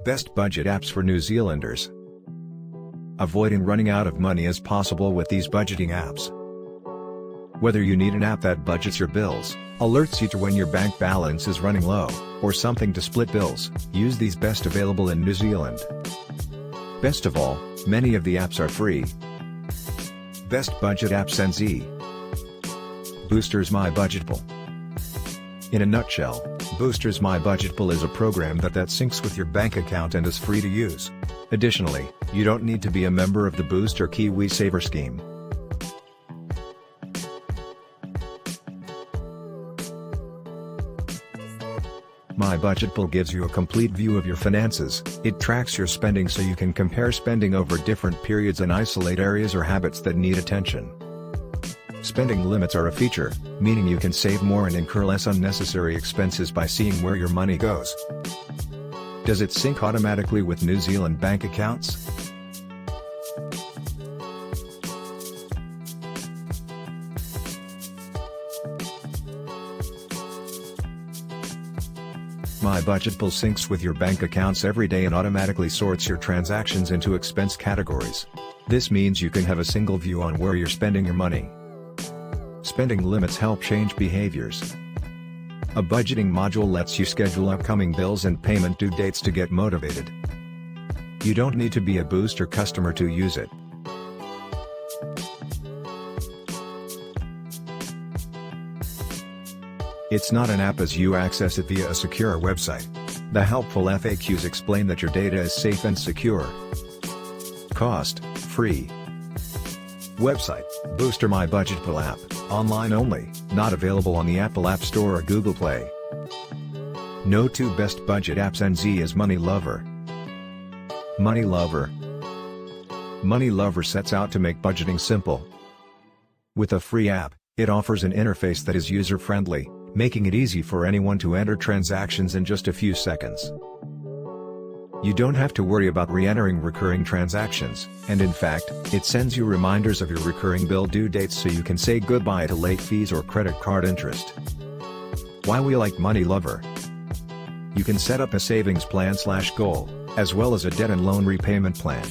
Best budget apps for New Zealanders. Avoiding running out of money as possible with these budgeting apps. Whether you need an app that budgets your bills, alerts you to when your bank balance is running low, or something to split bills, use these best available in New Zealand. Best of all, many of the apps are free. Best budget apps NZ. Boosters My Budgetable. In a nutshell, Boosters My Budgetable is a program that syncs with your bank account and is free to use. Additionally, you don't need to be a member of the Boost or Kiwi Saver scheme. My Budgetable gives you a complete view of your finances. It tracks your spending so you can compare spending over different periods and isolate areas or habits that need attention. Spending limits are a feature, meaning you can save more and incur less unnecessary expenses by seeing where your money goes. Does it sync automatically with New Zealand bank accounts? My Budgetable syncs with your bank accounts every day and automatically sorts your transactions into expense categories. This means you can have a single view on where you're spending your money. Spending limits help change behaviors. A budgeting module lets you schedule upcoming bills and payment due dates to get motivated. You don't need to be a Booster customer to use it. It's not an app as you access it via a secure website. The helpful FAQs explain that your data is safe and secure. Cost: free. Website: Booster My Budgetable app, online only, not available on the Apple App Store or Google Play. No two best budget apps NZ is Money Lover. Money Lover. Money Lover sets out to make budgeting simple. With a free app, it offers an interface that is user-friendly, making it easy for anyone to enter transactions in just a few seconds. You don't have to worry about re-entering recurring transactions, and in fact, it sends you reminders of your recurring bill due dates so you can say goodbye to late fees or credit card interest. Why we like Money Lover? You can set up a savings plan/goal, as well as a debt and loan repayment plan.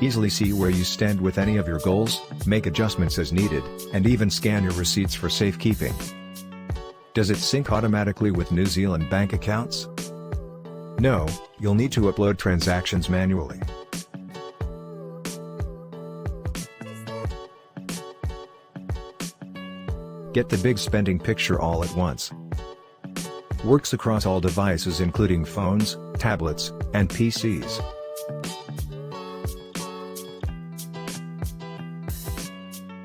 Easily see where you stand with any of your goals, make adjustments as needed, and even scan your receipts for safekeeping. Does it sync automatically with New Zealand bank accounts? No, you'll need to upload transactions manually. Get the big spending picture all at once. Works across all devices including phones, tablets, and PCs.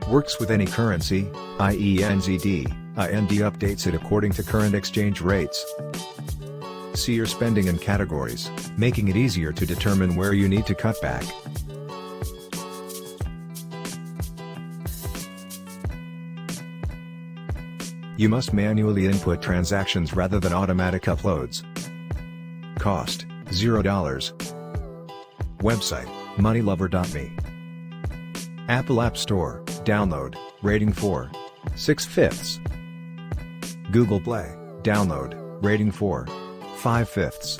Works with any currency, i.e. NZD, IND updates it according to current exchange rates. See your spending in categories, making it easier to determine where you need to cut back. You must manually input transactions rather than automatic uploads. Cost: $0. Website: moneylover.me. Apple App Store, download, rating 4.6/5. Google Play, download, rating 4.5/5.